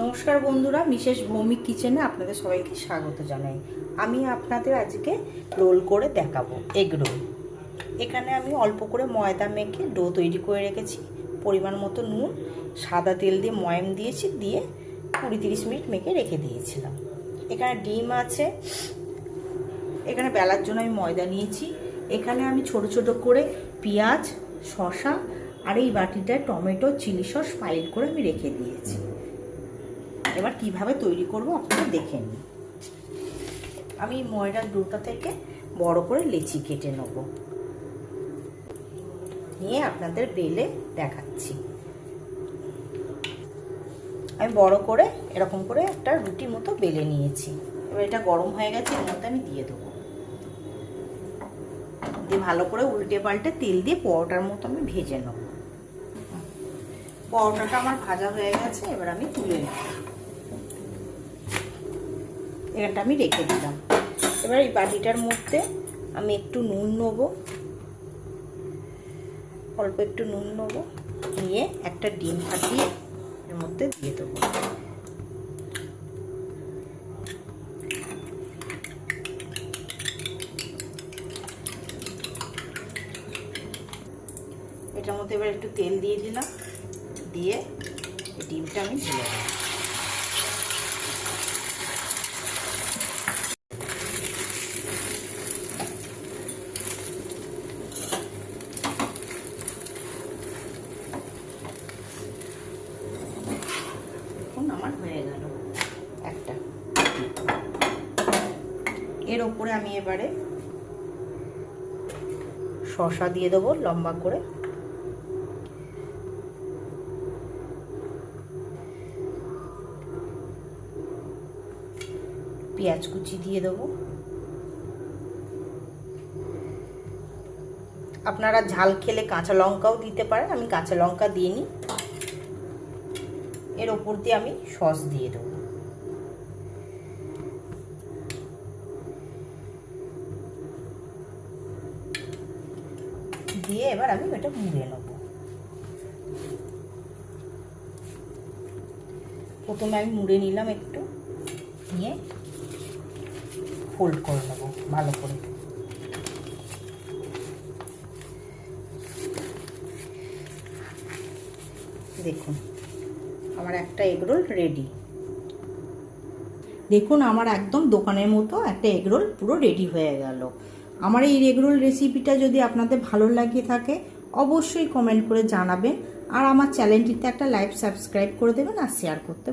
নমস্কার বন্ধুরা, মিসেস ভৌমিক কিচেনে আপনাদের সবাইকে স্বাগত জানাই। আমি আপনাদের আজকে রোল করে দেখাবো, এগ রোল। এখানে আমি অল্প করে ময়দা মেখে ডো তৈরি করে রেখেছি, পরিমাণ মতো নুন, সাদা তেল দিয়ে ময়াম দিয়েছি, দিয়ে 20-30 মিনিট মেখে রেখে দিয়েছিলাম। এখানে ডিম আছে, এখানে বেলার জন্য আমি ময়দা নিয়েছি। এখানে আমি ছোট ছোট করে পেঁয়াজ, শসা আর এই বাটিটায় টমেটো, চিলি সস পাইল করে আমি রেখে দিয়েছি। এবার কিভাবে তৈরি করব আপনারা দেখে নিন। আমি ময়দার ডোটা থেকে বড় করে লেচি কেটে নেব, নিয়ে আপনাদের বেলে দেখাচ্ছি। আমি বড় করে এরকম করে একটা রুটি মতো বেলে নিয়েছি। এবার এটা গরম হয়ে গেছে, এর মধ্যে আমি দিয়ে দেবো, দিয়ে ভালো করে উল্টে পাল্টে তেল দিয়ে পরোটার মতো আমি ভেজে নেব। পরোটাটা আমার ভাজা হয়ে গেছে, এবার আমি তুলে নেব। এটা আমি রেখে দিলাম। এবার এই বাটিটার মধ্যে আমি একটু নুন নেব, অল্প একটু নুন নেব, নিয়ে একটা ডিম ফাটিয়ে এর মধ্যে দিয়ে দেবো। এটার মধ্যে এবার একটু তেল দিয়ে দিলাম, দিয়ে ডিমটা আমি ঢেলে দেবো। আমার হয়ে গেল একটা। এর ওপরে আমি এবারে শসা দিয়ে দেবো লম্বা করে, পেঁয়াজ কুচি দিয়ে দেবো। আপনারা ঝাল খেলে কাঁচা লঙ্কাও দিতে পারেন, আমি কাঁচা লঙ্কা দিইনি। এর ওপর দিয়ে আমি সস দিয়ে দেবো। দিয়ে এবার আমি এটা মুড়ে নেব। প্রথমে আমি মুড়ে নিলাম একটু, নিয়ে ফোল্ড করে নেব ভালো করে। দেখুন আমার একটা এগরোল রেডি। দেখুন আমার একদম দোকানের মতো একটা এগরোল পুরো রেডি হয়ে গেল। আমার এই এগরোল রেসিপিটা যদি আপনাদের ভালো লাগে থাকে অবশ্যই কমেন্ট করে জানাবেন, আর আমার চ্যানেলটিতে একটা লাইক, সাবস্ক্রাইব করে দেবেন আর শেয়ার করতে